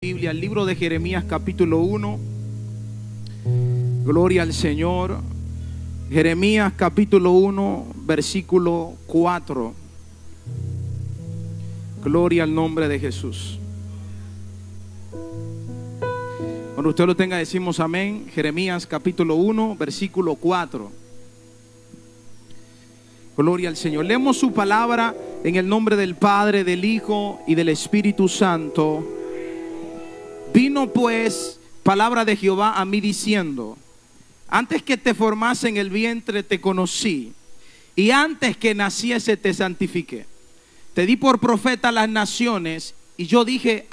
Biblia, el libro de Jeremías capítulo 1. Gloria al Señor. Jeremías capítulo 1 versículo 4. Gloria al nombre de Jesús. Cuando usted lo tenga decimos amén. Jeremías capítulo 1 versículo 4. Gloria al Señor. Leemos su palabra en el nombre del Padre, del Hijo y del Espíritu Santo. Vino pues palabra de Jehová a mí diciendo: antes que te formase en el vientre te conocí, y antes que naciese te santifiqué. Te di por profeta a las naciones, y yo dije: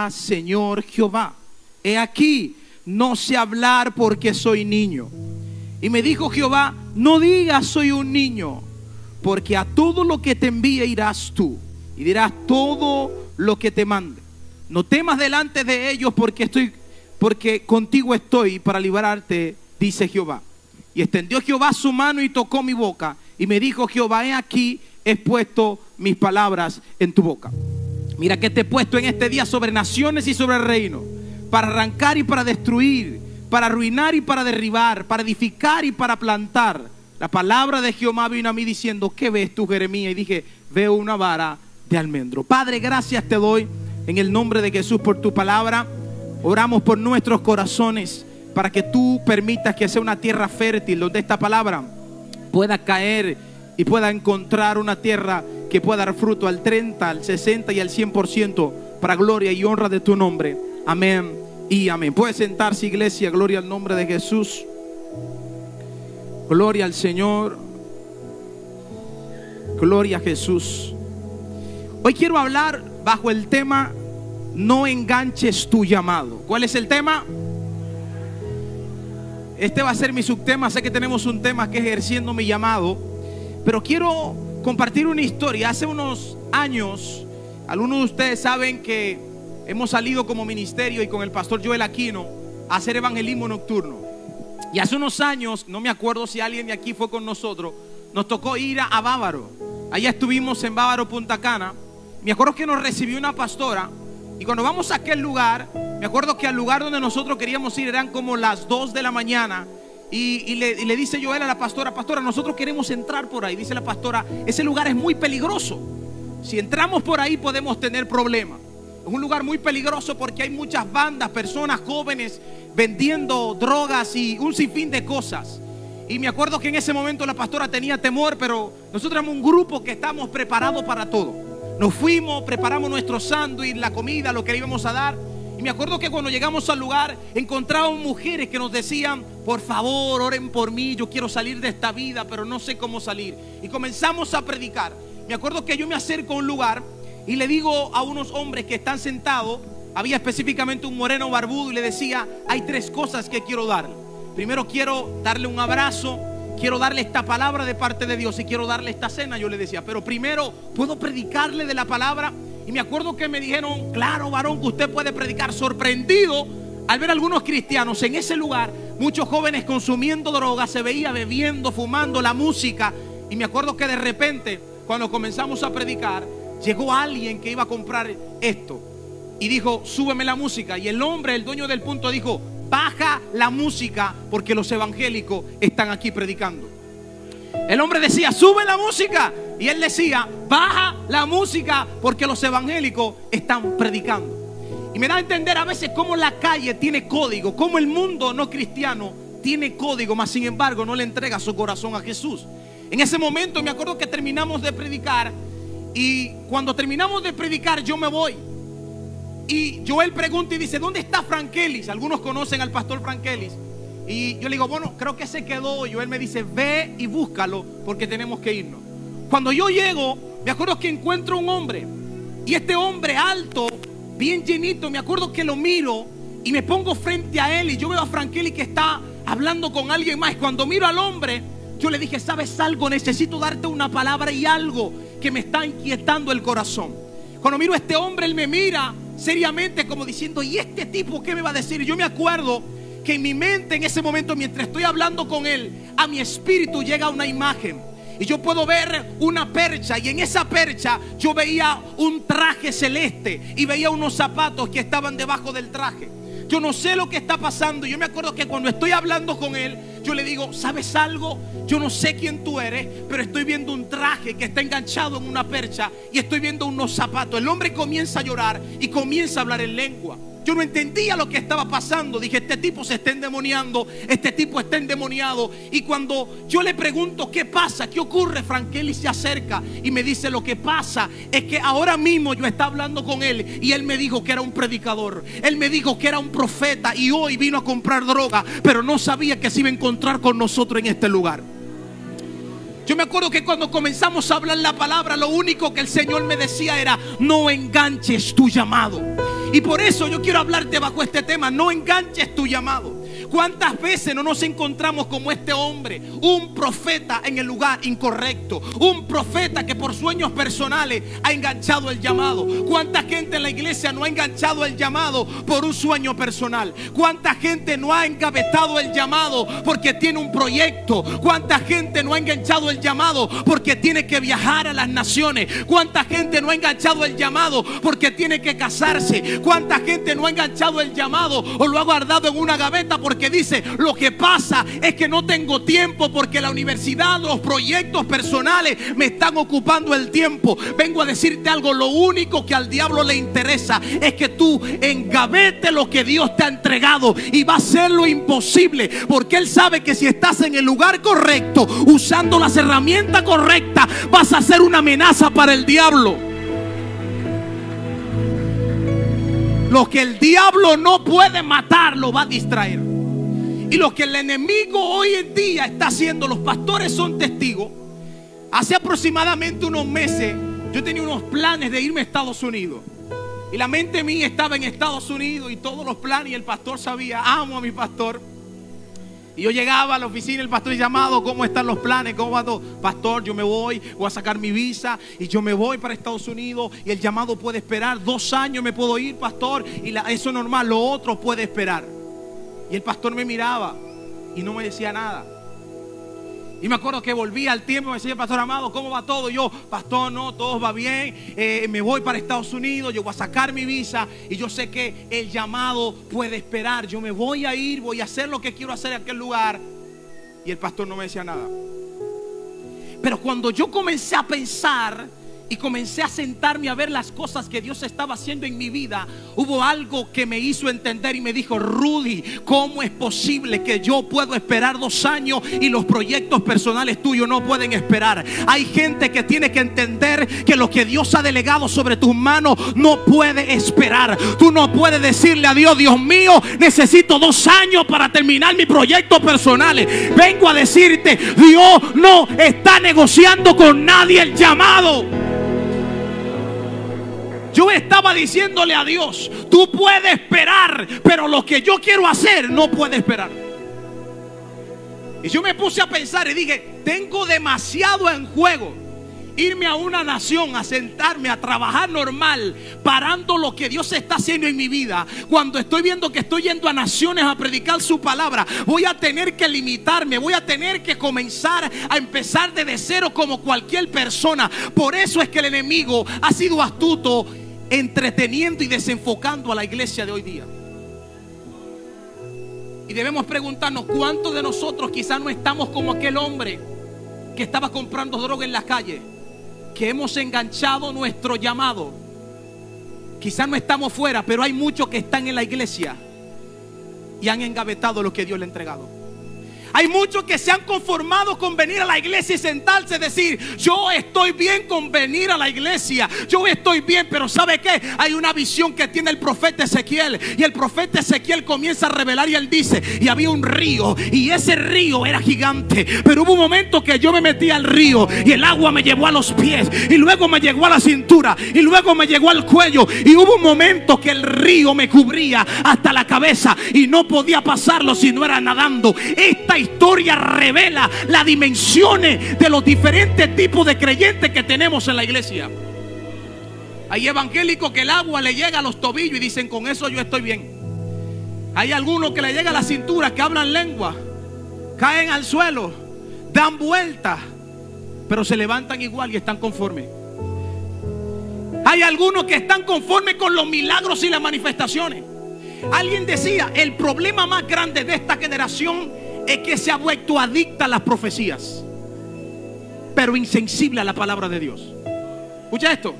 Señor Jehová, he aquí, no sé hablar porque soy niño. Y me dijo Jehová: no digas soy un niño, porque a todo lo que te envíe irás tú, y dirás todo lo que te mande. No temas delante de ellos, porque contigo estoy para librarte, dice Jehová. Y extendió Jehová su mano y tocó mi boca, y me dijo Jehová: he aquí, he puesto mis palabras en tu boca. Mira que te he puesto en este día sobre naciones y sobre reinos, para arrancar y para destruir, para arruinar y para derribar, para edificar y para plantar. La palabra de Jehová vino a mí diciendo: ¿qué ves tú, Jeremías? Y dije: veo una vara de almendro. Padre, gracias te doy en el nombre de Jesús por tu palabra. Oramos por nuestros corazones para que tú permitas que sea una tierra fértil donde esta palabra pueda caer y pueda encontrar una tierra que pueda dar fruto al 30, al 60 y al 100% para gloria y honra de tu nombre. Amén y amén. Puede sentarse, iglesia. Gloria al nombre de Jesús. Gloria al Señor. Gloria a Jesús. Hoy quiero hablar bajo el tema: no enganches tu llamado. ¿Cuál es el tema? Este va a ser mi subtema. Sé que tenemos un tema que es ejerciendo mi llamado, pero quiero compartir una historia. Hace unos años, algunos de ustedes saben que hemos salido como ministerio y con el pastor Joel Aquino a hacer evangelismo nocturno. Y hace unos años, no me acuerdo si alguien de aquí fue con nosotros, nos tocó ir a Bávaro. Allá estuvimos en Bávaro, Punta Cana. Me acuerdo que nos recibió una pastora. Y cuando vamos a aquel lugar, me acuerdo que al lugar donde nosotros queríamos ir eran como las 2 de la mañana. Y le dice Joel a la pastora: pastora, nosotros queremos entrar por ahí. Dice la pastora: ese lugar es muy peligroso. Si entramos por ahí podemos tener problemas. Es un lugar muy peligroso porque hay muchas bandas, personas jóvenes vendiendo drogas y un sinfín de cosas. Y me acuerdo que en ese momento la pastora tenía temor, pero nosotros éramos un grupo que estamos preparados para todo. Nos fuimos, preparamos nuestro sándwich, la comida, lo que le íbamos a dar. Y me acuerdo que cuando llegamos al lugar encontrábamos mujeres que nos decían: por favor, oren por mí, yo quiero salir de esta vida, pero no sé cómo salir. Y comenzamos a predicar. Me acuerdo que yo me acerco a un lugar y le digo a unos hombres que están sentados, había específicamente un moreno barbudo, y le decía: hay 3 cosas que quiero darle. Primero, quiero darle un abrazo, quiero darle esta palabra de parte de Dios y quiero darle esta cena. Yo le decía: pero primero, ¿puedo predicarle de la palabra? Y me acuerdo que me dijeron: claro, varón, que usted puede predicar. Sorprendido al ver a algunos cristianos en ese lugar, muchos jóvenes consumiendo drogas, se veía bebiendo, fumando, la música. Y me acuerdo que de repente, cuando comenzamos a predicar, llegó alguien que iba a comprar esto y dijo: súbeme la música. Y el hombre, el dueño del punto, dijo: baja la música porque los evangélicos están aquí predicando. El hombre decía: sube la música. Y él decía: baja la música porque los evangélicos están predicando. Y me da a entender a veces cómo la calle tiene código, cómo el mundo no cristiano tiene código, mas sin embargo no le entrega su corazón a Jesús. En ese momento me acuerdo que terminamos de predicar, y cuando terminamos de predicar yo me voy. Y Joel pregunta y dice: ¿dónde está Frankelis? Algunos conocen al pastor Frankelis. Y yo le digo: bueno, creo que se quedó. Y Joel me dice: ve y búscalo porque tenemos que irnos. Cuando yo llego, me acuerdo que encuentro un hombre. Y este hombre alto, bien llenito, me acuerdo que lo miro y me pongo frente a él. Y yo veo a Frankelis que está hablando con alguien más. Cuando miro al hombre, yo le dije: ¿sabes algo? Necesito darte una palabra y algo que me está inquietando el corazón. Cuando miro a este hombre, él me mira seriamente como diciendo: ¿y este tipo qué me va a decir? Y yo me acuerdo que en mi mente en ese momento, mientras estoy hablando con él, a mi espíritu llega una imagen. Y yo puedo ver una percha, y en esa percha yo veía un traje celeste y veía unos zapatos que estaban debajo del traje. Yo no sé lo que está pasando. Yo me acuerdo que cuando estoy hablando con él, yo le digo: ¿sabes algo? Yo no sé quién tú eres, pero estoy viendo un traje que está enganchado en una percha y estoy viendo unos zapatos. El hombre comienza a llorar y comienza a hablar en lengua. Yo no entendía lo que estaba pasando. Dije: este tipo se está endemoniando, este tipo está endemoniado. Y cuando yo le pregunto: ¿qué pasa? ¿Qué ocurre? Frankeli se acerca y me dice: lo que pasa es que ahora mismo yo estaba hablando con él y él me dijo que era un predicador, él me dijo que era un profeta y hoy vino a comprar droga, pero no sabía que se iba a encontrar con nosotros en este lugar. Yo me acuerdo que cuando comenzamos a hablar la palabra, lo único que el Señor me decía era: no enganches tu llamado. Y por eso yo quiero hablarte bajo este tema: no enganches tu llamado. ¿Cuántas veces no nos encontramos como este hombre? Un profeta en el lugar incorrecto, un profeta que por sueños personales ha enganchado el llamado. ¿Cuánta gente en la iglesia no ha enganchado el llamado por un sueño personal? ¿Cuánta gente no ha engavetado el llamado porque tiene un proyecto? ¿Cuánta gente no ha enganchado el llamado porque tiene que viajar a las naciones? ¿Cuánta gente no ha enganchado el llamado porque tiene que casarse? ¿Cuánta gente no ha enganchado el llamado o lo ha guardado en una gaveta porque dice: lo que pasa es que no tengo tiempo porque la universidad, los proyectos personales me están ocupando el tiempo? Vengo a decirte algo: lo único que al diablo le interesa es que tú engavetes lo que Dios te ha entregado, y va a hacer lo imposible, porque él sabe que si estás en el lugar correcto, usando las herramientas correctas, vas a ser una amenaza para el diablo. Lo que el diablo no puede matar, lo va a distraer. Y lo que el enemigo hoy en día está haciendo, los pastores son testigos. Hace aproximadamente unos meses yo tenía unos planes de irme a Estados Unidos, y la mente mía estaba en Estados Unidos y todos los planes, y el pastor sabía, amo a mi pastor. Y yo llegaba a la oficina, el pastor llamado: ¿cómo están los planes? ¿Cómo va todo? Pastor, yo me voy a sacar mi visa y yo me voy para Estados Unidos, y el llamado puede esperar 2 años, me puedo ir, pastor, y eso es normal, lo otro puede esperar. Y el pastor me miraba y no me decía nada. Y me acuerdo que volvía al tiempo, me decía: pastor Amado, ¿cómo va todo? Y yo: pastor, no, todo va bien, me voy para Estados Unidos, yo voy a sacar mi visa y yo sé que el llamado puede esperar. Yo me voy a ir, voy a hacer lo que quiero hacer en aquel lugar. Y el pastor no me decía nada. Pero cuando yo comencé a pensar y comencé a sentarme a ver las cosas que Dios estaba haciendo en mi vida, hubo algo que me hizo entender y me dijo: Rudy, ¿cómo es posible que yo puedo esperar 2 años y los proyectos personales tuyos no pueden esperar? Hay gente que tiene que entender que lo que Dios ha delegado sobre tus manos no puede esperar. Tú no puedes decirle a Dios: Dios mío, necesito 2 años para terminar mis proyectos personales. Vengo a decirte: Dios no está negociando con nadie el llamado. Yo estaba diciéndole a Dios: tú puedes esperar, pero lo que yo quiero hacer no puede esperar. Y yo me puse a pensar y dije: tengo demasiado en juego. Irme a una nación, a sentarme, a trabajar normal, parando lo que Dios está haciendo en mi vida. Cuando estoy viendo que estoy yendo a naciones a predicar su palabra, voy a tener que limitarme, voy a tener que comenzar a empezar desde cero como cualquier persona. Por eso es que el enemigo ha sido astuto, entreteniendo y desenfocando a la iglesia de hoy día. Y debemos preguntarnos: ¿cuántos de nosotros quizás no estamos como aquel hombre que estaba comprando droga en la calle? Que hemos enganchado nuestro llamado. Quizás no estamos fuera, pero hay muchos que están en la iglesia y han engavetado lo que Dios le ha entregado. Hay muchos que se han conformado con venir a la iglesia y sentarse y decir: yo estoy bien con venir a la iglesia, yo estoy bien. Pero ¿sabe qué? Hay una visión que tiene el profeta Ezequiel, y el profeta Ezequiel comienza a revelar y él dice: y había un río, y ese río era gigante, pero hubo un momento que yo me metí al río y el agua me llevó a los pies, y luego me llegó a la cintura, y luego me llegó al cuello, y hubo un momento que el río me cubría hasta la cabeza y no podía pasarlo si no era nadando. Esta historia revela las dimensiones de los diferentes tipos de creyentes que tenemos en la iglesia. Hay evangélicos que el agua le llega a los tobillos y dicen: con eso yo estoy bien. Hay algunos que le llega a la cintura, que hablan lengua, caen al suelo, dan vueltas pero se levantan igual y están conformes. Hay algunos que están conformes con los milagros y las manifestaciones. Alguien decía, el problema más grande de esta generación es que se ha vuelto adicta a las profecías, pero insensible a la palabra de Dios. Escucha esto.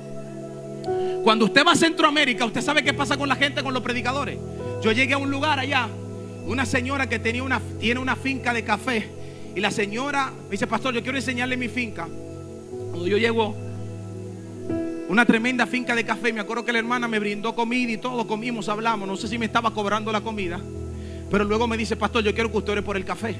Cuando usted va a Centroamérica, usted sabe qué pasa con la gente, con los predicadores. Yo llegué a un lugar allá, una señora que tiene una finca de café, y la señora me dice, pastor, yo quiero enseñarle mi finca. Cuando yo llego, una tremenda finca de café, me acuerdo que la hermana me brindó comida y todo, comimos, hablamos. No sé si me estaba cobrando la comida, pero luego me dice, pastor, yo quiero que usted ore por el café.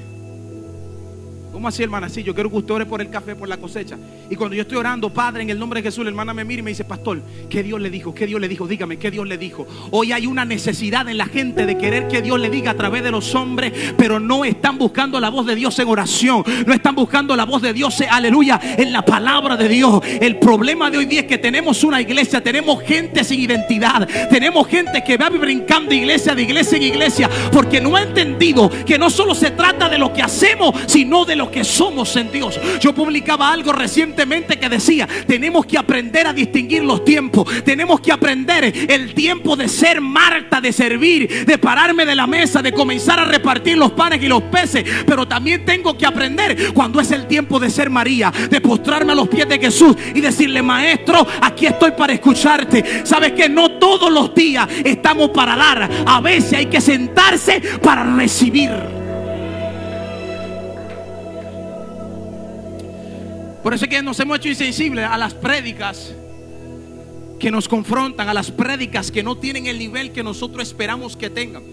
¿Cómo así, hermana? Sí, yo quiero que usted ore por el café, por la cosecha. Y cuando yo estoy orando, Padre, en el nombre de Jesús, la hermana me mira y me dice, pastor, ¿qué Dios le dijo? ¿Qué Dios le dijo? Dígame, ¿qué Dios le dijo? Hoy hay una necesidad en la gente de querer que Dios le diga a través de los hombres, pero no están buscando la voz de Dios en oración. No están buscando la voz de Dios, aleluya, en la palabra de Dios. El problema de hoy día es que tenemos una iglesia, tenemos gente sin identidad, tenemos gente que va brincando de iglesia en iglesia, porque no ha entendido que no solo se trata de lo que hacemos, sino de lo que somos en Dios. Yo publicaba algo recientemente que decía, tenemos que aprender a distinguir los tiempos. Tenemos que aprender el tiempo de ser Marta, de servir, de pararme de la mesa, de comenzar a repartir los panes y los peces. Pero también tengo que aprender cuando es el tiempo de ser María, de postrarme a los pies de Jesús y decirle, maestro, aquí estoy para escucharte. Sabes que no todos los días estamos para dar, a veces hay que sentarse para recibir. Por eso es que nos hemos hecho insensibles a las prédicas que nos confrontan, a las prédicas que no tienen el nivel que nosotros esperamos que tengan.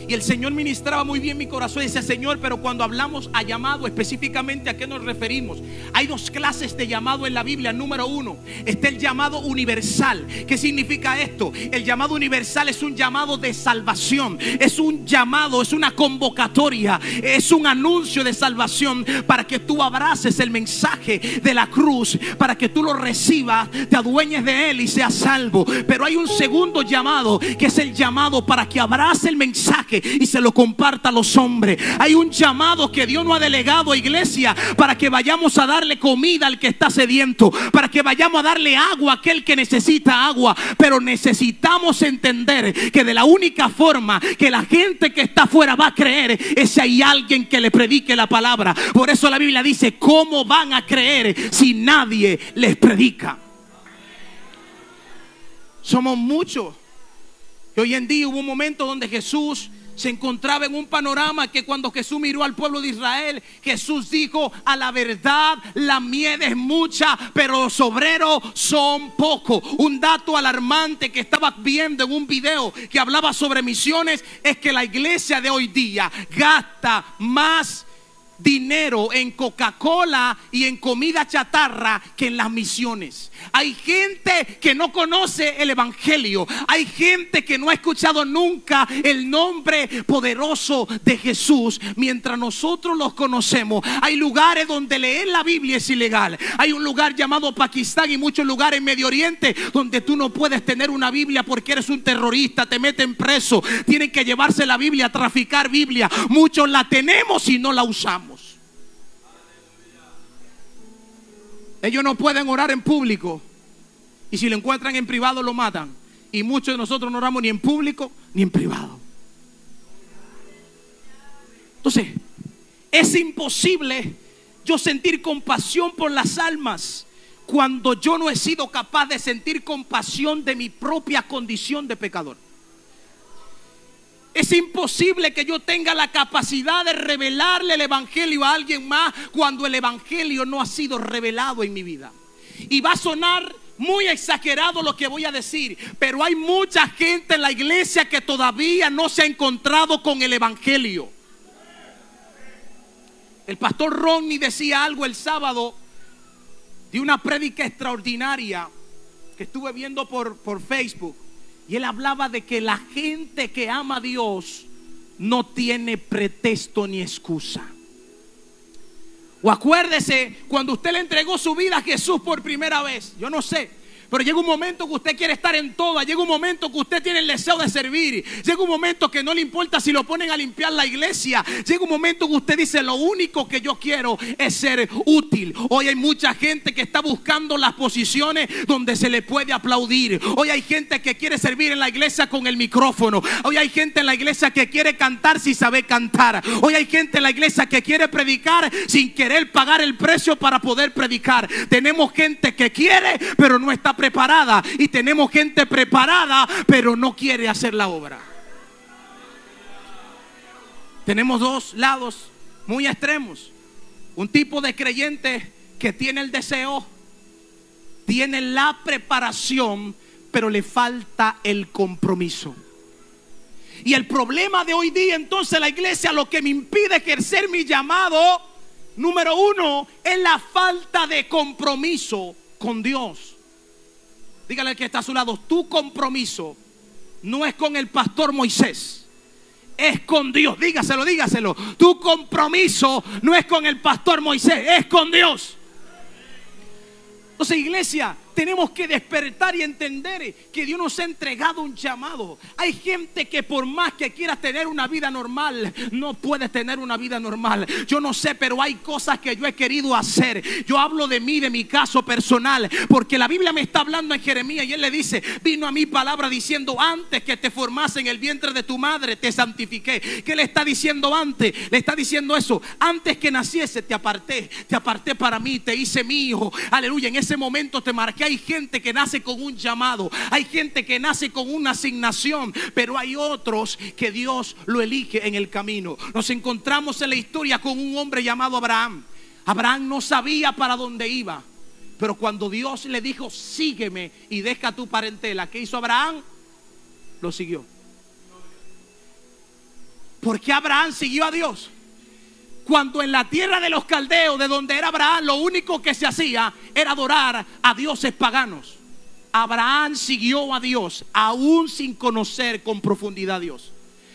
Y el Señor ministraba muy bien mi corazón y decía, Señor, pero cuando hablamos a llamado, específicamente ¿a qué nos referimos? Hay dos clases de llamado en la Biblia. Número uno, está el llamado universal. ¿Qué significa esto? El llamado universal es un llamado de salvación. Es un llamado, es una convocatoria, es un anuncio de salvación para que tú abraces el mensaje de la cruz, para que tú lo recibas, te adueñes de él y seas salvo. Pero hay un segundo llamado, que es el llamado para que abrace el mensaje y se lo comparta a los hombres. Hay un llamado que Dios nos ha delegado a iglesia para que vayamos a darle comida al que está sediento, para que vayamos a darle agua a aquel que necesita agua. Pero necesitamos entender que de la única forma que la gente que está afuera va a creer es si hay alguien que le predique la palabra. Por eso la Biblia dice, ¿cómo van a creer si nadie les predica? Somos muchos. Y hoy en día hubo un momento donde Jesús se encontraba en un panorama que cuando Jesús miró al pueblo de Israel, Jesús dijo, a la verdad la mies es mucha, pero los obreros son pocos. Un dato alarmante que estaba viendo en un video que hablaba sobre misiones es que la iglesia de hoy día gasta más dinero en Coca-Cola y en comida chatarra que en las misiones. Hay gente que no conoce el evangelio. Hay gente que no ha escuchado nunca el nombre poderoso de Jesús. Mientras nosotros los conocemos, hay lugares donde leer la Biblia es ilegal. Hay un lugar llamado Pakistán y muchos lugares en Medio Oriente donde tú no puedes tener una Biblia porque eres un terrorista, te meten preso. Tienen que llevarse la Biblia, traficar Biblia. Muchos la tenemos y no la usamos. Ellos no pueden orar en público y si lo encuentran en privado lo matan. Y muchos de nosotros no oramos ni en público ni en privado. Entonces, es imposible yo sentir compasión por las almas cuando yo no he sido capaz de sentir compasión de mi propia condición de pecador. Es imposible que yo tenga la capacidad de revelarle el evangelio a alguien más cuando el evangelio no ha sido revelado en mi vida. Y va a sonar muy exagerado lo que voy a decir, pero hay mucha gente en la iglesia que todavía no se ha encontrado con el evangelio. El pastor Ronnie decía algo el sábado de una prédica extraordinaria que estuve viendo por Facebook. Y él hablaba de que la gente que ama a Dios no tiene pretexto ni excusa. O acuérdese cuando usted le entregó su vida a Jesús por primera vez. Yo no sé, Pero llega un momento que usted quiere estar en todas. Llega un momento que usted tiene el deseo de servir. Llega un momento que no le importa si lo ponen a limpiar la iglesia. Llega un momento que usted dice, lo único que yo quiero es ser útil. Hoy hay mucha gente que está buscando las posiciones donde se le puede aplaudir. Hoy hay gente que quiere servir en la iglesia con el micrófono. Hoy hay gente en la iglesia que quiere cantar sin saber cantar. Hoy hay gente en la iglesia que quiere predicar sin querer pagar el precio para poder predicar. Tenemos gente que quiere pero no está preparada, y tenemos gente preparada pero no quiere hacer la obra. Tenemos dos lados muy extremos. Un tipo de creyente que tiene el deseo, tiene la preparación, pero le falta el compromiso. Y el problema de hoy día, entonces, la iglesia, lo que me impide ejercer mi llamado, número uno, es la falta de compromiso con Dios. Dígale al que está a su lado, tu compromiso no es con el pastor Moisés, es con Dios. Dígaselo, dígaselo. Tu compromiso no es con el pastor Moisés, es con Dios. Entonces, iglesia, tenemos que despertar y entender que Dios nos ha entregado un llamado. Hay gente que por más que quiera tener una vida normal, no puede tener una vida normal. Yo no sé, pero hay cosas que yo he querido hacer. Yo hablo de mí, de mi caso personal, porque la Biblia me está hablando en Jeremías y él le dice, vino a mi palabra diciendo, antes que te formase en el vientre de tu madre te santifiqué. ¿Qué le está diciendo antes? Le está diciendo eso, antes que naciese te aparté para mí, te hice mi hijo. Aleluya, en ese momento te marqué. Hay gente que nace con un llamado, hay gente que nace con una asignación, pero hay otros que Dios lo elige en el camino. Nos encontramos en la historia con un hombre llamado Abraham. Abraham no sabía para dónde iba, pero cuando Dios le dijo, sígueme y deja tu parentela, ¿qué hizo Abraham? Lo siguió. ¿Por qué Abraham siguió a Dios? Cuando en la tierra de los caldeos, de donde era Abraham, lo único que se hacía era adorar a dioses paganos. Abraham siguió a Dios aún sin conocer con profundidad a Dios.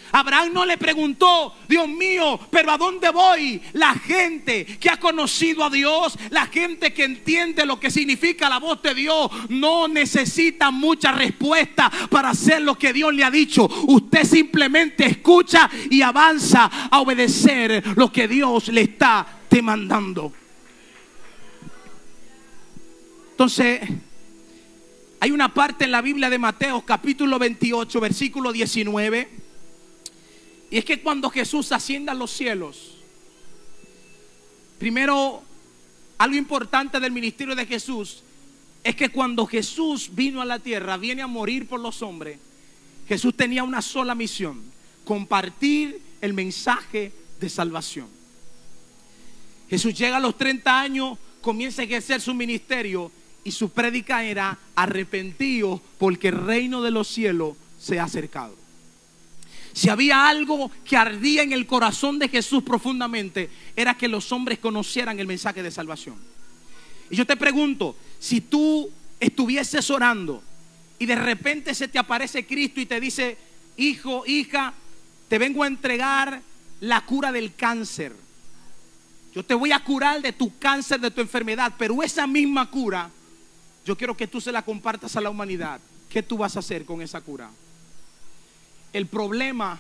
Abraham no le preguntó, Dios mío, pero ¿a dónde voy? La gente que ha conocido a Dios, la gente que entiende lo que significa la voz de Dios, no necesita mucha respuesta para hacer lo que Dios le ha dicho. Usted simplemente escucha y avanza a obedecer lo que Dios le está demandando. Entonces, hay una parte en la Biblia de Mateo, capítulo 28, versículo 19. Y es que cuando Jesús asciende a los cielos, primero, algo importante del ministerio de Jesús es que cuando Jesús vino a la tierra, viene a morir por los hombres, Jesús tenía una sola misión: compartir el mensaje de salvación. Jesús llega a los 30 años, comienza a ejercer su ministerio y su prédica era: arrepentidos porque el reino de los cielos se ha acercado. Si había algo que ardía en el corazón de Jesús profundamente, era que los hombres conocieran el mensaje de salvación. Y yo te pregunto, si tú estuvieses orando y de repente se te aparece Cristo y te dice: hijo, hija, te vengo a entregar la cura del cáncer. Yo te voy a curar de tu cáncer, de tu enfermedad, pero esa misma cura, yo quiero que tú se la compartas a la humanidad. ¿Qué tú vas a hacer con esa cura? El problema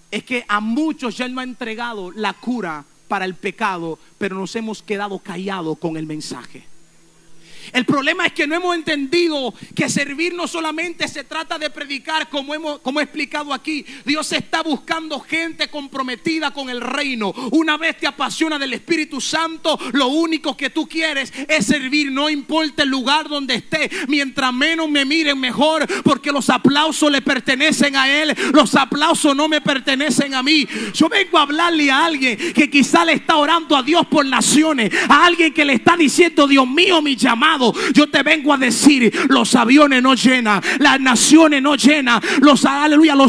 es que a muchos ya no ha entregado la cura para el pecado, pero nos hemos quedado callados con el mensaje. El problema es que no hemos entendido que servir no solamente se trata de predicar, como he explicado aquí. Dios está buscando gente comprometida con el reino. Una vez te apasiona del Espíritu Santo, lo único que tú quieres es servir. No importa el lugar donde esté. Mientras menos me miren, mejor, porque los aplausos le pertenecen a Él. Los aplausos no me pertenecen a mí. Yo vengo a hablarle a alguien que quizá le está orando a Dios por naciones, a alguien que le está diciendo: Dios mío, mi llamado. Yo te vengo a decir: los aviones no llenan, las naciones no llenan, los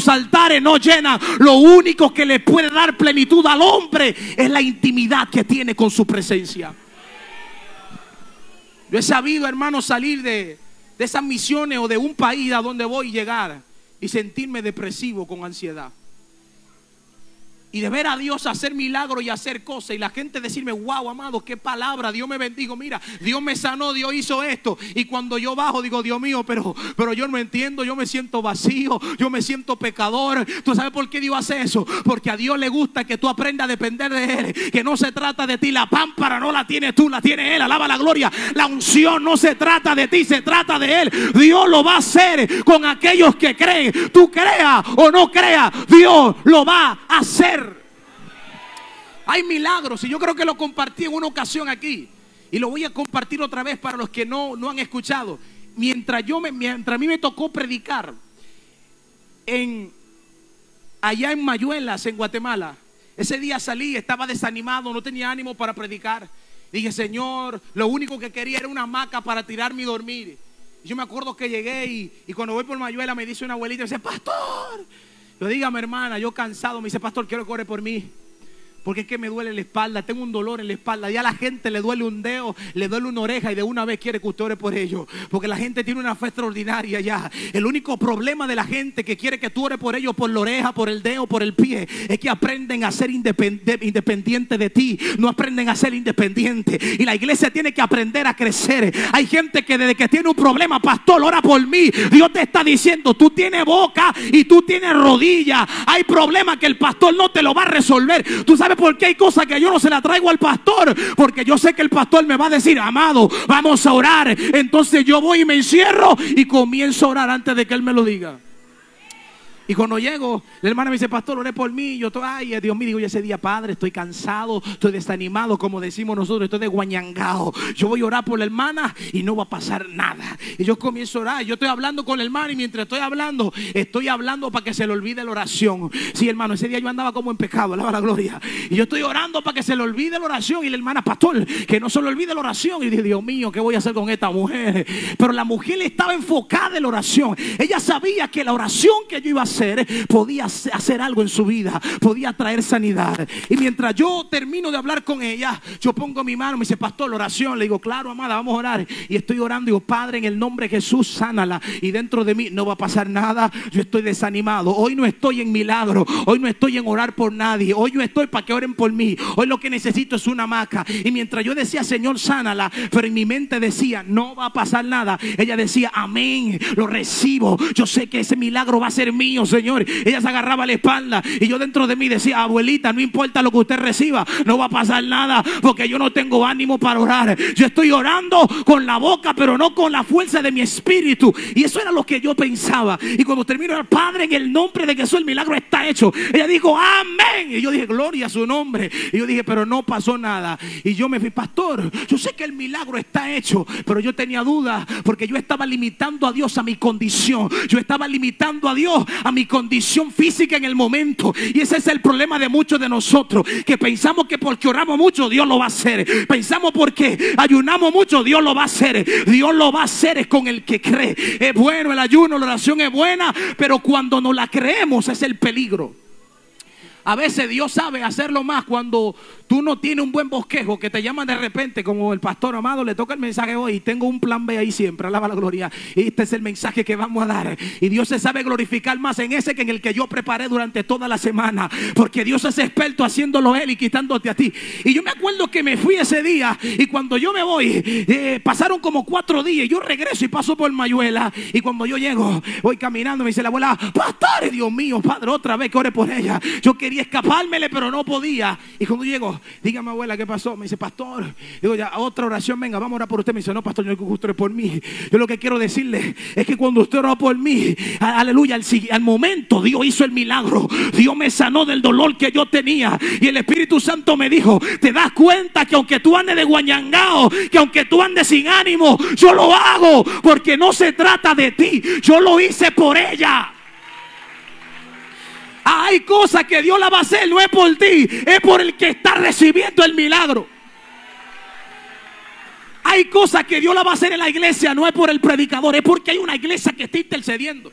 altares no llenan. Lo único que le puede dar plenitud al hombre es la intimidad que tiene con su presencia. Yo he sabido, hermano, salir de esas misiones o de un país a donde voy a llegar y sentirme depresivo con ansiedad. Y de ver a Dios hacer milagros y hacer cosas. Y la gente decirme, wow, amado, qué palabra. Dios me bendijo. Mira, Dios me sanó, Dios hizo esto. Y cuando yo bajo digo, Dios mío, pero yo no entiendo. Yo me siento vacío. Yo me siento pecador. ¿Tú sabes por qué Dios hace eso? Porque a Dios le gusta que tú aprendas a depender de Él. Que no se trata de ti. La pámpara no la tienes tú, la tiene Él. Alaba la gloria. La unción no se trata de ti, se trata de Él. Dios lo va a hacer con aquellos que creen. Tú creas o no creas, Dios lo va a hacer. Hay milagros y yo creo que lo compartí en una ocasión aquí y lo voy a compartir otra vez para los que no han escuchado. Mientras a mí me tocó predicar allá en Mayuelas, en Guatemala. Ese día salí, estaba desanimado, no tenía ánimo para predicar. Dije, Señor, lo único que quería era una hamaca para tirarme y dormir. Y yo me acuerdo que llegué y cuando voy por Mayuela me dice una abuelita, me dice, pastor. Yo, dígame, hermana, yo cansado. Me dice, pastor, quiero que ore por mí. Porque es que me duele la espalda, tengo un dolor en la espalda. Ya a la gente le duele un dedo, le duele una oreja y de una vez quiere que usted ore por ellos. Porque la gente tiene una fe extraordinaria ya. El único problema de la gente que quiere que tú ore por ellos, por la oreja, por el dedo, por el pie, es que aprenden a ser independientes de ti. No aprenden a ser independientes. Y la iglesia tiene que aprender a crecer. Hay gente que desde que tiene un problema, pastor, ora por mí. Dios te está diciendo, tú tienes boca y tú tienes rodilla. Hay problemas que el pastor no te lo va a resolver. Tú sabes por qué hay cosas que yo no se las traigo al pastor, porque yo sé que el pastor me va a decir, amado, vamos a orar. Entonces yo voy y me encierro y comienzo a orar antes de que él me lo diga. Y cuando llego, la hermana me dice, pastor, oré por mí. Yo estoy, ay, Dios mío, digo, ese día, padre, estoy cansado, estoy desanimado, como decimos nosotros, estoy desguañangado. Yo voy a orar por la hermana y no va a pasar nada. Y yo comienzo a orar, yo estoy hablando con la hermana y mientras estoy hablando para que se le olvide la oración. Sí, hermano, ese día yo andaba como en pecado, alaba la gloria. Y yo estoy orando para que se le olvide la oración. Y la hermana, pastor, que no se le olvide la oración. Y dije, Dios mío, ¿qué voy a hacer con esta mujer? Pero la mujer estaba enfocada en la oración. Ella sabía que la oración que yo iba a hacer podía hacer algo en su vida, podía traer sanidad. Y mientras yo termino de hablar con ella, yo pongo mi mano, me dice, pastor, la oración. Le digo, claro, amada, vamos a orar. Y estoy orando, digo, Padre, en el nombre de Jesús, sánala. Y dentro de mí no va a pasar nada. Yo estoy desanimado. Hoy no estoy en milagro, hoy no estoy en orar por nadie, hoy yo estoy para que oren por mí. Hoy lo que necesito es una hamaca. Y mientras yo decía, Señor, sánala, pero en mi mente decía, no va a pasar nada, ella decía, amén, lo recibo. Yo sé que ese milagro va a ser mío, Señor. Ella se agarraba la espalda y yo dentro de mí decía, abuelita, no importa lo que usted reciba, no va a pasar nada, porque yo no tengo ánimo para orar. Yo estoy orando con la boca, pero no con la fuerza de mi espíritu. Y eso era lo que yo pensaba. Y cuando termino, el Padre, en el nombre de Jesús, el milagro está hecho. Ella dijo, amén. Y yo dije, gloria a su nombre. Y yo dije, pero no pasó nada. Y yo me fui, pastor, yo sé que el milagro está hecho, pero yo tenía dudas, porque yo estaba limitando a Dios a mi condición. Yo estaba limitando a Dios a mi condición física en el momento. Y ese es el problema de muchos de nosotros, que pensamos que porque oramos mucho Dios lo va a hacer. Pensamos porque ayunamos mucho Dios lo va a hacer. Dios lo va a hacer es con el que cree. Es bueno el ayuno, la oración es buena, pero cuando no la creemos es el peligro. A veces Dios sabe hacerlo más cuando tú no tienes un buen bosquejo, que te llaman de repente, como el pastor amado, le toca el mensaje hoy y tengo un plan B ahí siempre, alaba la gloria. Y este es el mensaje que vamos a dar. Y Dios se sabe glorificar más en ese que en el que yo preparé durante toda la semana, porque Dios es experto haciéndolo Él y quitándote a ti. Y yo me acuerdo que me fui ese día y cuando yo me voy, pasaron como 4 días y yo regreso y paso por Mayuela. Y cuando yo llego, voy caminando, me dice la abuela, pastor, Dios mío, padre, otra vez que ore por ella. Yo quería escapármele, pero no podía. Y cuando llego, dígame, abuela, ¿qué pasó? Me dice, pastor, digo, ya, otra oración, venga, vamos a orar por usted. Me dice, no, pastor, yo no quiero que usted ore por mí. Yo lo que quiero decirle es que cuando usted oró por mí, aleluya, al momento Dios hizo el milagro. Dios me sanó del dolor que yo tenía. Y el Espíritu Santo me dijo, ¿te das cuenta que aunque tú andes de guañangao, que aunque tú andes sin ánimo, yo lo hago porque no se trata de ti, yo lo hice por ella? Hay cosas que Dios la va a hacer, no es por ti, es por el que está recibiendo el milagro. Hay cosas que Dios la va a hacer en la iglesia, no es por el predicador, es porque hay una iglesia que está intercediendo.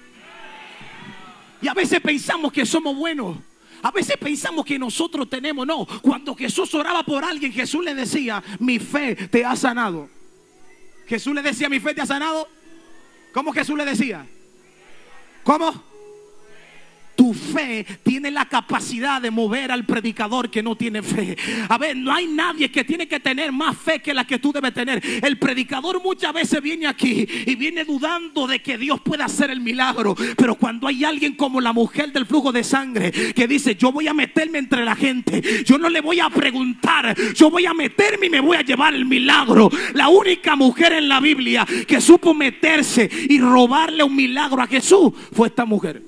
Y a veces pensamos que somos buenos, a veces pensamos que nosotros tenemos, no. Cuando Jesús oraba por alguien, Jesús le decía, mi fe te ha sanado. Jesús le decía, mi fe te ha sanado. ¿Cómo Jesús le decía? ¿Cómo? Tu tu fe tiene la capacidad de mover al predicador que no tiene fe. A ver, no hay nadie que tiene que tener más fe que la que tú debes tener. El predicador muchas veces viene aquí y viene dudando de que Dios pueda hacer el milagro. Pero cuando hay alguien como la mujer del flujo de sangre que dice: yo voy a meterme entre la gente, yo no le voy a preguntar, yo voy a meterme y me voy a llevar el milagro. La única mujer en la Biblia que supo meterse y robarle un milagro a Jesús fue esta mujer.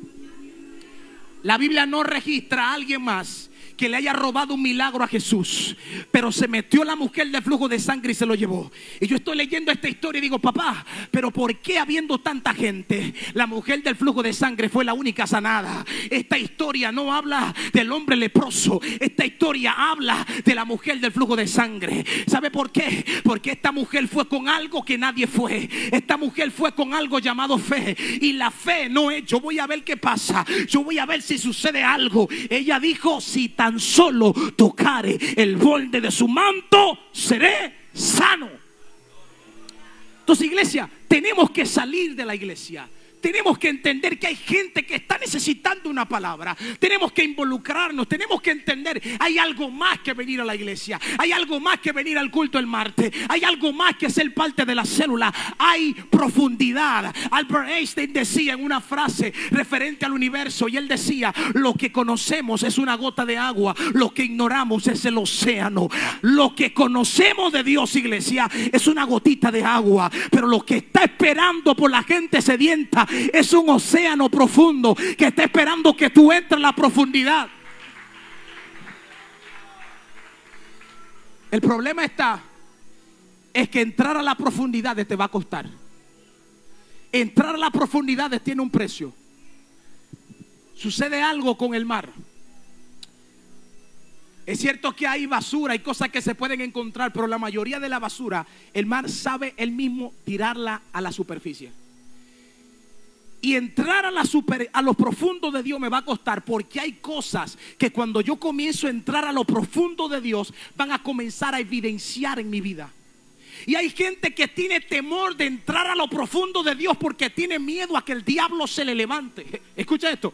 La Biblia no registra a alguien más que le haya robado un milagro a Jesús, pero se metió la mujer del flujo de sangre y se lo llevó. Y yo estoy leyendo esta historia y digo: papá, pero ¿por qué habiendo tanta gente, la mujer del flujo de sangre fue la única sanada? Esta historia no habla del hombre leproso, esta historia habla de la mujer del flujo de sangre. ¿Sabe por qué? Porque esta mujer fue con algo que nadie fue. Esta mujer fue con algo llamado fe. Y la fe no es: yo voy a ver qué pasa, yo voy a ver si sucede algo. Ella dijo: si tan solo tocare el borde de su manto, seré sano. Entonces, iglesia, tenemos que salir de la iglesia. Tenemos que entender que hay gente que está necesitando una palabra. Tenemos que involucrarnos. Tenemos que entender: hay algo más que venir a la iglesia. Hay algo más que venir al culto el martes. Hay algo más que ser parte de la célula. Hay profundidad. Albert Einstein decía en una frase referente al universo, y él decía: lo que conocemos es una gota de agua, lo que ignoramos es el océano. Lo que conocemos de Dios, iglesia, es una gotita de agua, pero lo que está esperando por la gente sedienta es un océano profundo que está esperando que tú entres a la profundidad. El problema es que entrar a la profundidad te va a costar. Entrar a la profundidad tiene un precio. Sucede algo con el mar. Es cierto que hay basura, hay cosas que se pueden encontrar, pero la mayoría de la basura el mar sabe él mismo tirarla a la superficie. Y entrar a lo profundo de Dios me va a costar, porque hay cosas que cuando yo comienzo a entrar a lo profundo de Dios van a comenzar a evidenciar en mi vida. Y hay gente que tiene temor de entrar a lo profundo de Dios porque tiene miedo a que el diablo se le levante. Escucha esto.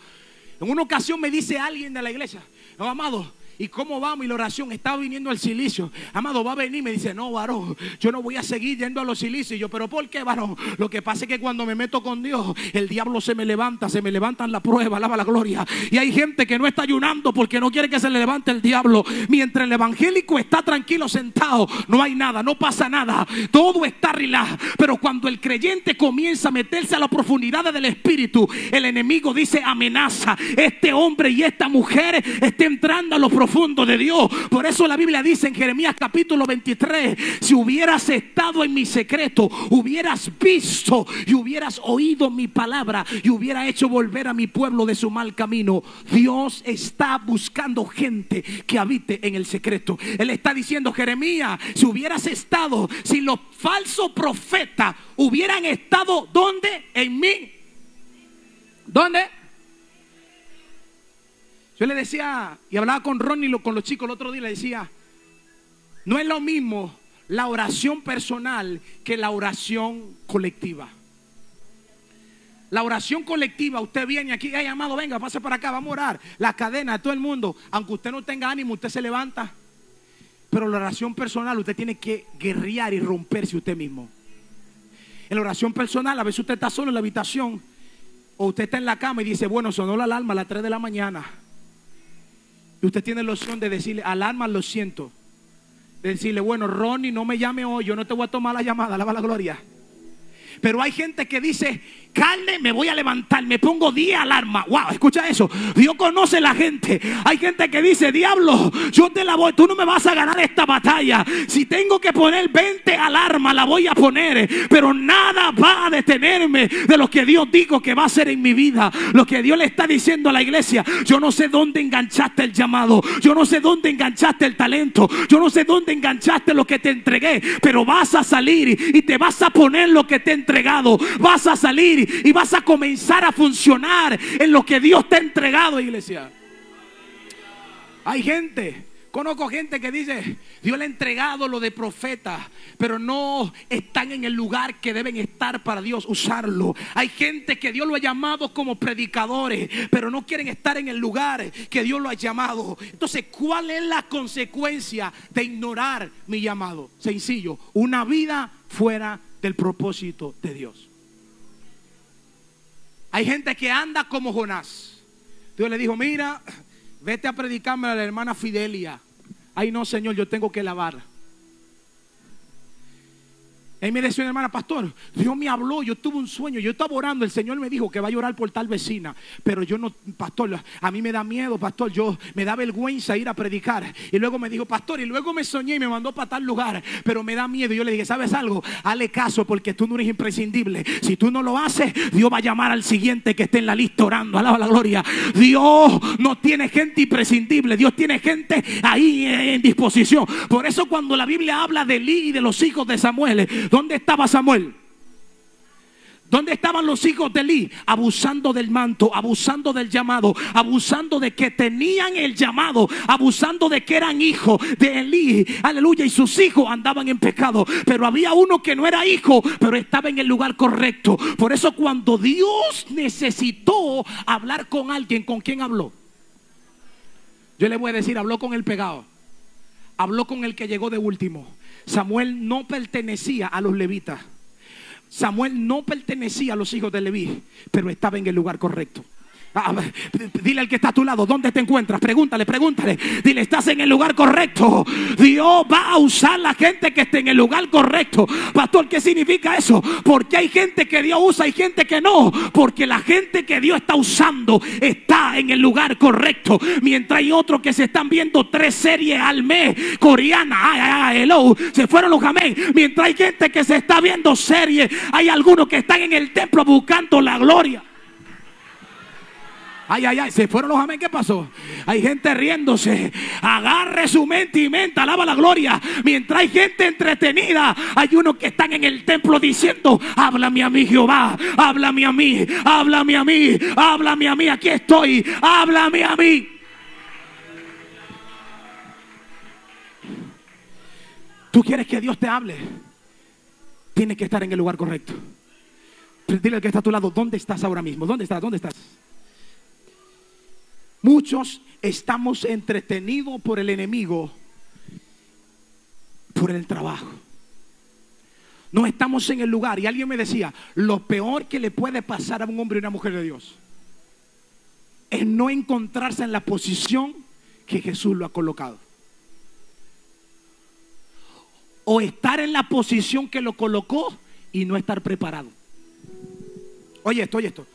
En una ocasión me dice alguien de la iglesia: no, amado, ¿y cómo vamos? Y la oración, estaba viniendo al silicio. Amado, va a venir. Me dice: no, varón, yo no voy a seguir yendo a los silicios. Y yo: ¿pero por qué, varón? Lo que pasa es que cuando me meto con Dios, el diablo se me levantan la prueba, alaba la gloria. Y hay gente que no está ayunando porque no quiere que se le levante el diablo. Mientras el evangélico está tranquilo sentado, no hay nada, no pasa nada, todo está relax. Pero cuando el creyente comienza a meterse a las profundidades del espíritu, el enemigo dice: amenaza, este hombre y esta mujer está entrando a lo profundo de Dios. Por eso la Biblia dice en Jeremías capítulo 23: si hubieras estado en mi secreto, hubieras visto y hubieras oído mi palabra y hubiera hecho volver a mi pueblo de su mal camino. Dios está buscando gente que habite en el secreto. Él está diciendo: Jeremías, si hubieras estado, si los falsos profetas hubieran estado, ¿dónde? En mí. ¿Dónde? Yo le decía, y hablaba con Ronnie, con los chicos el otro día, le decía: no es lo mismo la oración personal que la oración colectiva. La oración colectiva, usted viene aquí: hey, amado, venga, pase para acá, vamos a orar. La cadena, todo el mundo, aunque usted no tenga ánimo, usted se levanta. Pero la oración personal, usted tiene que guerrear y romperse usted mismo. En la oración personal, a veces usted está solo en la habitación, o usted está en la cama y dice: bueno, sonó la alarma a las 3 de la mañana. Y usted tiene la opción de decirle: alarma, lo siento. De decirle: bueno, Ronnie, no me llame hoy, yo no te voy a tomar la llamada, alaba la gloria. Pero hay gente que dice: carne, me voy a levantar, me pongo 10 alarmas. Wow, escucha eso. Dios conoce la gente. Hay gente que dice: diablo, yo te la voy, tú no me vas a ganar esta batalla. Si tengo que poner 20 alarmas, la voy a poner. Pero nada va a detenerme de lo que Dios dijo que va a hacer en mi vida. Lo que Dios le está diciendo a la iglesia: yo no sé dónde enganchaste el llamado, yo no sé dónde enganchaste el talento, yo no sé dónde enganchaste lo que te entregué, pero vas a salir y te vas a poner lo que te he entregado. Vas a salir y vas a comenzar a funcionar en lo que Dios te ha entregado, iglesia. Hay gente, Conozco gente que dice, Dios le ha entregado lo de profeta, pero no están en el lugar que deben estar para Dios usarlo. Hay gente que Dios lo ha llamado como predicadores, pero no quieren estar en el lugar que Dios lo ha llamado. Entonces, ¿cuál es la consecuencia de ignorar mi llamado? Sencillo, una vida fuera del propósito de Dios. Hay gente que anda como Jonás. Dios le dijo, mira, vete a predicarme a la hermana Fidelia. Ay no, Señor, yo tengo que lavar. Ahí me decía una hermana, pastor, Dios me habló, yo tuve un sueño, yo estaba orando, el Señor me dijo que va a llorar por tal vecina, pero yo no, pastor, a mí me da miedo, pastor, me da vergüenza ir a predicar. Y luego me dijo, pastor, y luego me soñé y me mandó para tal lugar, pero me da miedo. Y yo le dije, ¿sabes algo? Hazle caso, porque tú no eres imprescindible. Si tú no lo haces, Dios va a llamar al siguiente que esté en la lista orando. Alaba la gloria. Dios no tiene gente imprescindible, Dios tiene gente ahí en disposición. Por eso cuando la Biblia habla de Elí y de los hijos de Samuel, ¿dónde estaba Samuel? ¿Dónde estaban los hijos de Elí? Abusando del manto, abusando del llamado, abusando de que tenían el llamado, abusando de que eran hijos de Elí. Aleluya. Y sus hijos andaban en pecado. Pero había uno que no era hijo, pero estaba en el lugar correcto. Por eso cuando Dios necesitó hablar con alguien, ¿con quién habló? Yo le voy a decir, habló con el pegado. Habló con el que llegó de último. Samuel no pertenecía a los levitas. Samuel no pertenecía a los hijos de Leví, pero estaba en el lugar correcto. Dile al que está a tu lado, ¿dónde te encuentras? Pregúntale. Dile, estás en el lugar correcto. Dios va a usar la gente que esté en el lugar correcto. Pastor, ¿qué significa eso? Porque hay gente que Dios usa y gente que no. Porque la gente que Dios está usando está en el lugar correcto. Mientras hay otros que se están viendo 3 series al mes coreanas. Hello, se fueron los amén. Mientras hay gente que se está viendo series, hay algunos que están en el templo buscando la gloria. Ay, se fueron los amén. ¿Qué pasó? Hay gente riéndose. Agarre su mente y mente, alaba la gloria. Mientras hay gente entretenida, hay unos que están en el templo diciendo, háblame a mí, Jehová, háblame a mí, háblame a mí, háblame a mí, aquí estoy, háblame a mí. ¿Tú quieres que Dios te hable? Tienes que estar en el lugar correcto. Dile al que está a tu lado, ¿dónde estás ahora mismo? ¿Dónde estás? ¿Dónde estás? Muchos estamos entretenidos por el enemigo, por el trabajo. No estamos en el lugar. Y alguien me decía, lo peor que le puede pasar a un hombre y una mujer de Dios es no encontrarse en la posición que Jesús lo ha colocado. O estar en la posición que lo colocó y no estar preparado. Oye esto.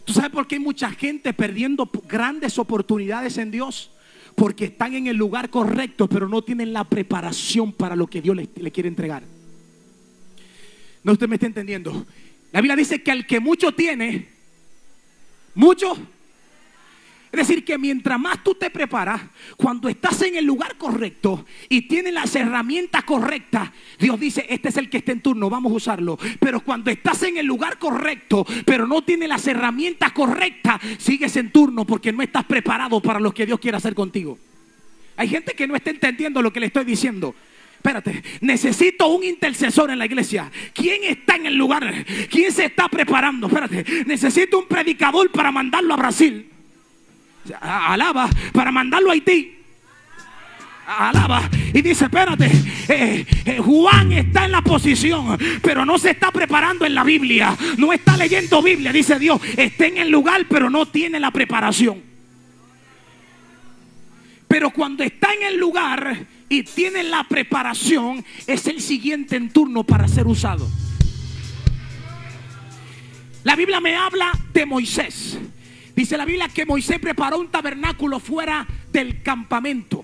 ¿Tú sabes por qué hay mucha gente perdiendo grandes oportunidades en Dios? Porque están en el lugar correcto, pero no tienen la preparación para lo que Dios le quiere entregar. No, usted me está entendiendo. La Biblia dice que al que mucho tiene, mucho. Es decir, que mientras más tú te preparas, cuando estás en el lugar correcto y tienes las herramientas correctas, Dios dice, este es el que está en turno, vamos a usarlo. Pero cuando estás en el lugar correcto, pero no tienes las herramientas correctas, sigues en turno porque no estás preparado para lo que Dios quiere hacer contigo. Hay gente que no está entendiendo lo que le estoy diciendo. Espérate, necesito un intercesor en la iglesia. ¿Quién está en el lugar? ¿Quién se está preparando? Espérate, necesito un predicador para mandarlo a Brasil. Alaba, para mandarlo a Haití. Alaba. Y dice, espérate, Juan está en la posición, pero no se está preparando en la Biblia. No está leyendo Biblia, dice Dios. Está en el lugar, pero no tiene la preparación. Pero cuando está en el lugar y tiene la preparación, es el siguiente en turno para ser usado. La Biblia me habla de Moisés. Dice la Biblia que Moisés preparó un tabernáculo fuera del campamento.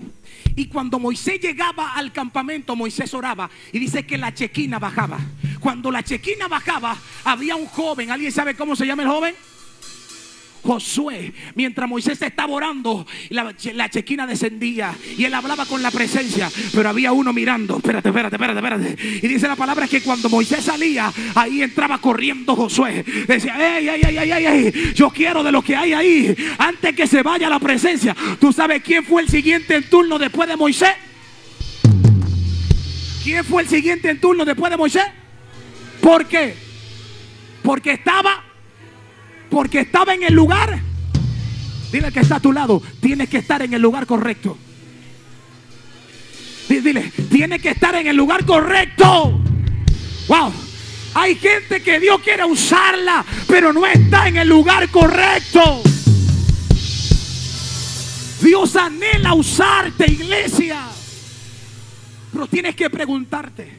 Y cuando Moisés llegaba al campamento, Moisés oraba. Y dice que la chequina bajaba. Cuando la chequina bajaba, había un joven. ¿Alguien sabe cómo se llama el joven? Josué, mientras Moisés estaba orando, la chequina descendía y él hablaba con la presencia, pero había uno mirando. Espérate. Y dice la palabra que cuando Moisés salía, ahí entraba corriendo Josué. Decía, ey, yo quiero de lo que hay ahí antes que se vaya la presencia. ¿Tú sabes quién fue el siguiente en turno después de Moisés? ¿Quién fue el siguiente en turno después de Moisés? ¿Por qué? Porque estaba en el lugar. Dile al que está a tu lado, tienes que estar en el lugar correcto. Dile, tienes que estar en el lugar correcto. Wow. Hay gente que Dios quiere usarla, pero no está en el lugar correcto. Dios anhela usarte, iglesia. Pero tienes que preguntarte,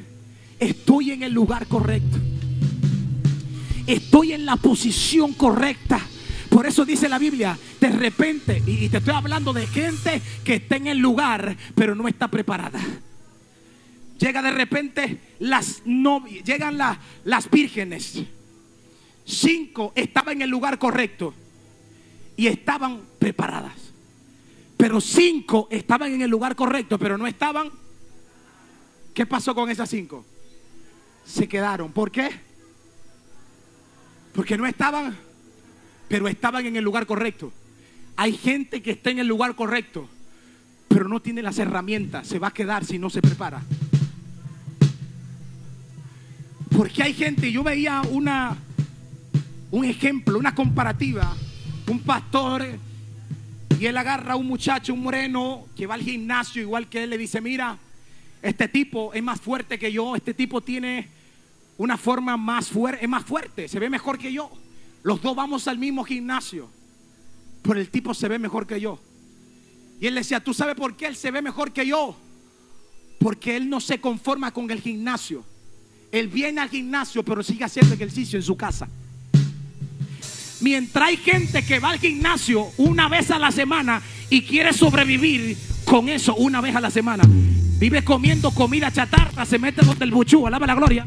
¿estoy en el lugar correcto? ¿Estoy en la posición correcta? Por eso dice la Biblia, de repente, y te estoy hablando de gente que está en el lugar, pero no está preparada. Llega de repente llegan las vírgenes. 5 estaban en el lugar correcto y estaban preparadas. Pero 5 estaban en el lugar correcto, pero no estaban. ¿Qué pasó con esas 5? Se quedaron. ¿Por qué? Porque no estaban, pero estaban en el lugar correcto. Hay gente que está en el lugar correcto, pero no tiene las herramientas. Se va a quedar si no se prepara. Porque hay gente, yo veía un ejemplo, una comparativa. Un pastor, y él agarra a un muchacho, un moreno, que va al gimnasio igual que él. Le dice, mira, este tipo es más fuerte que yo. Este tipo tiene una forma más fuerte, es más fuerte, se ve mejor que yo. Los dos vamos al mismo gimnasio, pero el tipo se ve mejor que yo. Y él le decía, ¿tú sabes por qué él se ve mejor que yo? Porque él no se conforma con el gimnasio. Él viene al gimnasio, pero sigue haciendo ejercicio en su casa. Mientras hay gente que va al gimnasio una vez a la semana y quiere sobrevivir con eso una vez a la semana. Vive comiendo comida chatarra, se mete donde el buchú, alaba la gloria,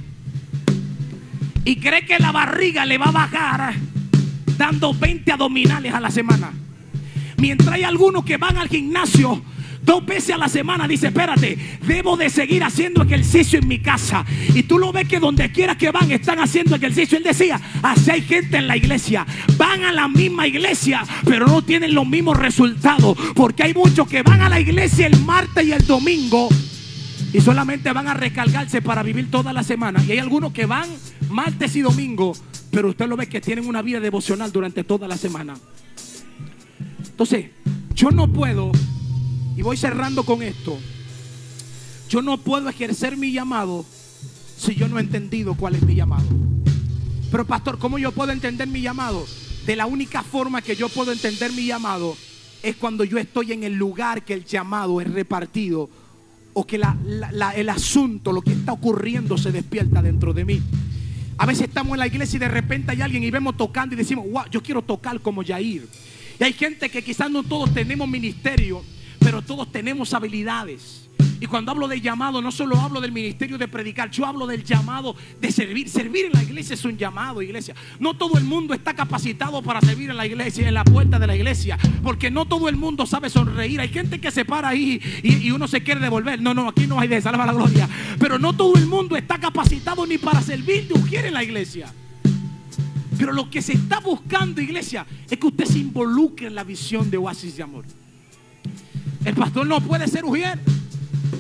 y cree que la barriga le va a bajar dando 20 abdominales a la semana. Mientras hay algunos que van al gimnasio 2 veces a la semana, dice, espérate, debo de seguir haciendo ejercicio en mi casa. Y tú lo ves que donde quiera que van están haciendo ejercicio. Él decía, así hay gente en la iglesia, van a la misma iglesia, pero no tienen los mismos resultados. Porque hay muchos que van a la iglesia el martes y el domingo y solamente van a recargarse para vivir toda la semana. Y hay algunos que van martes y domingo, pero usted lo ve que tienen una vida devocional durante toda la semana. Entonces, yo no puedo, y voy cerrando con esto, yo no puedo ejercer mi llamado si yo no he entendido cuál es mi llamado. Pero pastor, ¿cómo yo puedo entender mi llamado? De la única forma que yo puedo entender mi llamado es cuando yo estoy en el lugar que el llamado es repartido, o que el asunto, lo que está ocurriendo, se despierta dentro de mí. A veces estamos en la iglesia y de repente hay alguien y vemos tocando y decimos, wow, yo quiero tocar como Yair. Y hay gente que quizás no todos tenemos ministerio, pero todos tenemos habilidades. Y cuando hablo de llamado, no solo hablo del ministerio de predicar, yo hablo del llamado de servir. Servir en la iglesia es un llamado, iglesia. No todo el mundo está capacitado para servir en la iglesia, en la puerta de la iglesia, porque no todo el mundo sabe sonreír. Hay gente que se para ahí y uno se quiere devolver. No, aquí no hay de esa, alaba la gloria. Pero no todo el mundo está capacitado ni para servir ni ungir en la iglesia. Pero lo que se está buscando, iglesia, es que usted se involucre en la visión de Oasis de Amor. El pastor no puede ser ujier.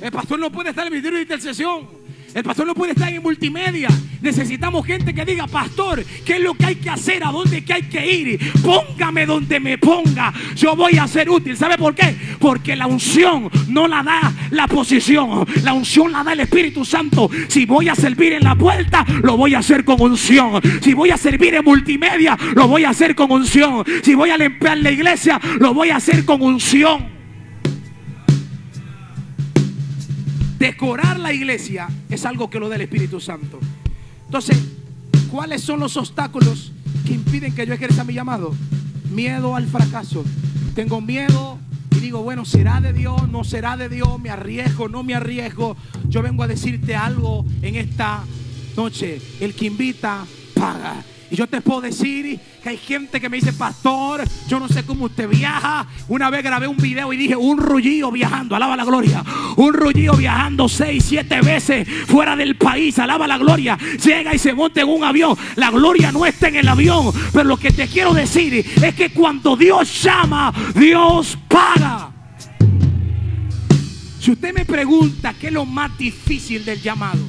El pastor no puede estar en ministerio de intercesión. El pastor no puede estar en multimedia. Necesitamos gente que diga, pastor, ¿qué es lo que hay que hacer? ¿A dónde que hay que ir? Póngame donde me ponga, yo voy a ser útil. ¿Sabe por qué? Porque la unción no la da la posición, la unción la da el Espíritu Santo. Si voy a servir en la puerta, lo voy a hacer con unción. Si voy a servir en multimedia, lo voy a hacer con unción. Si voy a limpiar la iglesia, lo voy a hacer con unción. Decorar la iglesia es algo que lo da el Espíritu Santo. Entonces, ¿cuáles son los obstáculos que impiden que yo ejerza mi llamado? Miedo al fracaso. Tengo miedo y digo, bueno, ¿será de Dios? ¿No será de Dios? ¿Me arriesgo? ¿No me arriesgo? Yo vengo a decirte algo en esta noche. El que invita, paga. Y yo te puedo decir que hay gente que me dice: pastor, yo no sé cómo usted viaja. Una vez grabé un video y dije: un rullillo viajando, alaba la gloria. Un rullillo viajando 6, 7 veces fuera del país, alaba la gloria. Llega y se monta en un avión. La gloria no está en el avión. Pero lo que te quiero decir es que cuando Dios llama, Dios paga. Si usted me pregunta qué es lo más difícil del llamado,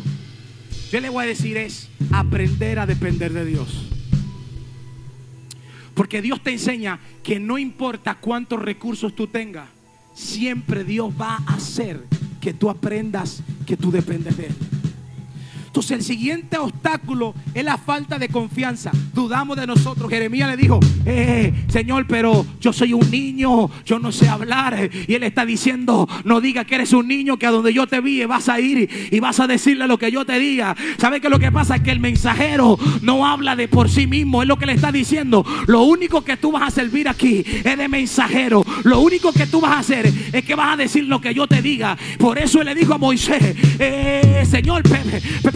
yo le voy a decir es aprender a depender de Dios. Porque Dios te enseña que no importa cuántos recursos tú tengas, siempre Dios va a hacer que tú aprendas que tú dependes de Él. Entonces el siguiente obstáculo es la falta de confianza. Dudamos de nosotros. Jeremías le dijo: Señor, pero yo soy un niño, yo no sé hablar. Y Él está diciendo: no diga que eres un niño, que a donde yo te vi vas a ir y vas a decirle lo que yo te diga. ¿Sabe qué lo que pasa? Es que el mensajero no habla de por sí mismo. Es lo que le está diciendo: lo único que tú vas a servir aquí es de mensajero. Lo único que tú vas a hacer es que vas a decir lo que yo te diga. Por eso Él le dijo a Moisés: Señor,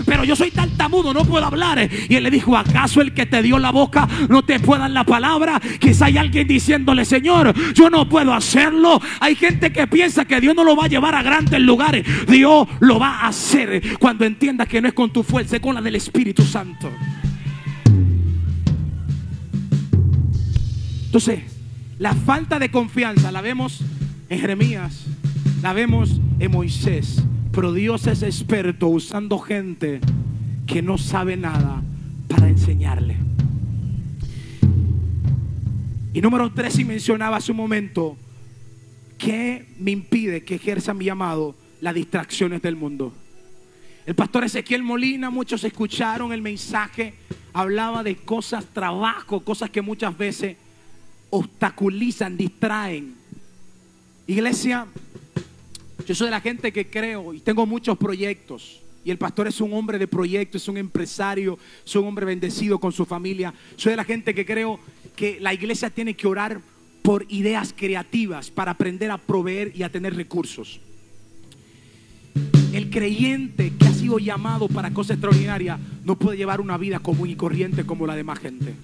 pero yo soy tartamudo, no puedo hablar. Y Él le dijo: ¿acaso el que te dio la boca no te puede dar la palabra? Quizá hay alguien diciéndole: Señor, yo no puedo hacerlo. Hay gente que piensa que Dios no lo va a llevar a grandes lugares. Dios lo va a hacer cuando entiendas que no es con tu fuerza, es con la del Espíritu Santo. Entonces, la falta de confianza la vemos en Jeremías, la vemos en Moisés. Pero Dios es experto usando gente que no sabe nada para enseñarle. Y número 3, y mencionaba hace un momento, ¿qué me impide que ejerza mi llamado? Las distracciones del mundo. El pastor Ezequiel Molina, muchos escucharon el mensaje, hablaba de cosas, trabajo, cosas que muchas veces obstaculizan, distraen. Iglesia, yo soy de la gente que creo y tengo muchos proyectos. Y el pastor es un hombre de proyectos, es un empresario, es un hombre bendecido con su familia. Soy de la gente que creo que la iglesia tiene que orar por ideas creativas para aprender a proveer y a tener recursos. El creyente que ha sido llamado para cosas extraordinarias no puede llevar una vida común y corriente como la demás gente.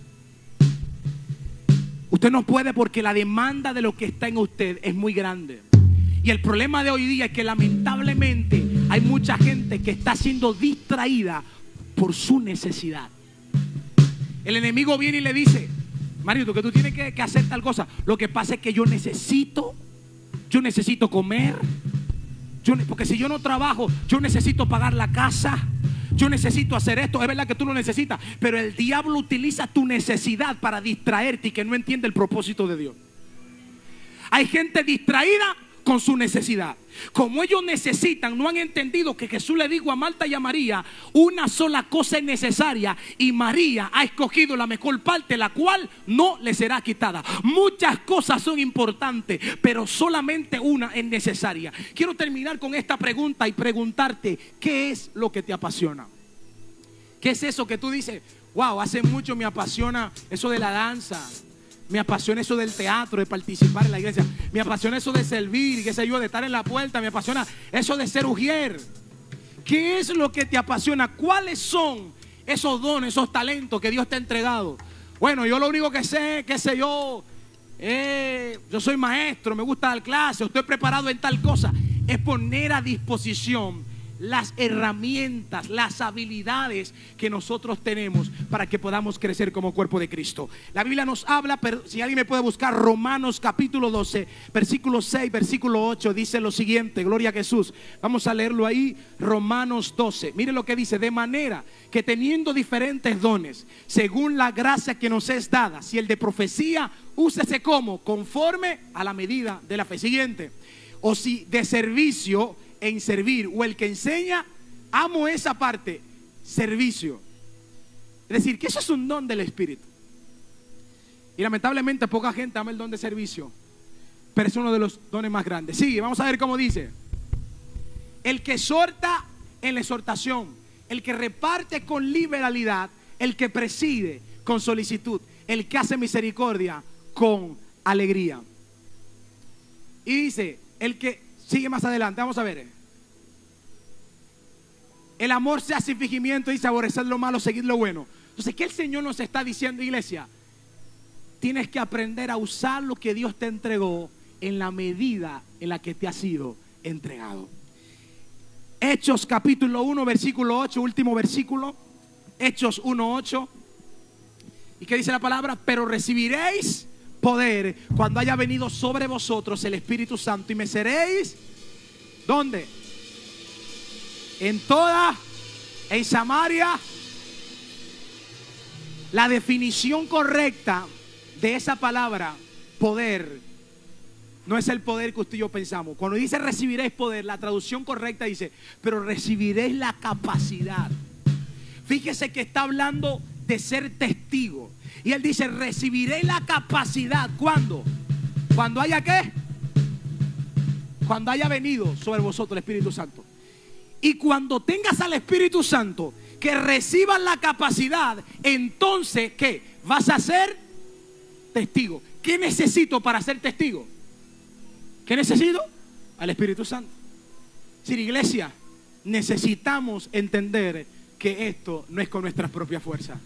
Usted no puede, porque la demanda de lo que está en usted es muy grande. Y el problema de hoy día es que lamentablemente hay mucha gente que está siendo distraída por su necesidad. El enemigo viene y le dice: Marito, que tú tienes que hacer tal cosa. Lo que pasa es que yo necesito comer. Porque si yo no trabajo, yo necesito pagar la casa. Yo necesito hacer esto. Es verdad que tú lo necesitas, pero el diablo utiliza tu necesidad para distraerte y que no entiende el propósito de Dios. Hay gente distraída con su necesidad. Como ellos necesitan, no han entendido que Jesús le dijo a Marta y a María: una sola cosa es necesaria, y María ha escogido la mejor parte, la cual no le será quitada. Muchas cosas son importantes, pero solamente una es necesaria. Quiero terminar con esta pregunta y preguntarte: ¿qué es lo que te apasiona? ¿Qué es eso que tú dices: wow, hace mucho me apasiona eso de la danza? Me apasiona eso del teatro, de participar en la iglesia. Me apasiona eso de servir, qué sé yo, de estar en la puerta. Me apasiona eso de ser ujier. ¿Qué es lo que te apasiona? ¿Cuáles son esos dones, esos talentos que Dios te ha entregado? Bueno, yo lo único que sé, qué sé yo, yo soy maestro, me gusta dar clases, estoy preparado en tal cosa. Es poner a disposición las herramientas, las habilidades que nosotros tenemos para que podamos crecer como cuerpo de Cristo. La Biblia nos habla, pero si alguien me puede buscar, Romanos capítulo 12, versículo 6, versículo 8, dice lo siguiente. Gloria a Jesús. Vamos a leerlo ahí, Romanos 12. Mire lo que dice: de manera que teniendo diferentes dones, según la gracia que nos es dada, si el de profecía, úsese como conforme a la medida de la fe. Siguiente. O si de servicio, en servir, o el que enseña, amo esa parte, servicio. Es decir, que eso es un don del Espíritu. Y lamentablemente poca gente ama el don de servicio, pero es uno de los dones más grandes. Sigue, vamos a ver cómo dice: el que exhorta en la exhortación, el que reparte con liberalidad, el que preside con solicitud, el que hace misericordia con alegría. Y dice, el que sigue más adelante, vamos a ver. El amor sea sin fingimiento, dice: aborrecer lo malo, seguir lo bueno. Entonces, ¿qué el Señor nos está diciendo, iglesia? Tienes que aprender a usar lo que Dios te entregó en la medida en la que te ha sido entregado. Hechos capítulo 1, versículo 8, último versículo. Hechos 1, 8. ¿Y qué dice la palabra? Pero recibiréis poder cuando haya venido sobre vosotros el Espíritu Santo, y me seréis, ¿dónde? En Samaria. La definición correcta de esa palabra, poder, no es el poder que usted y yo pensamos. Cuando dice recibiréis poder, la traducción correcta dice, pero recibiréis la capacidad. Fíjese que está hablando de ser testigo. Y él dice, recibiréis la capacidad. ¿Cuándo? Cuando haya ¿qué? Cuando haya venido sobre vosotros el Espíritu Santo. Y cuando tengas al Espíritu Santo, que recibas la capacidad, entonces ¿qué? Vas a ser testigo. ¿Qué necesito para ser testigo? ¿Qué necesito? Al Espíritu Santo. Si la iglesia, necesitamos entender que esto no es con nuestras propias fuerzas.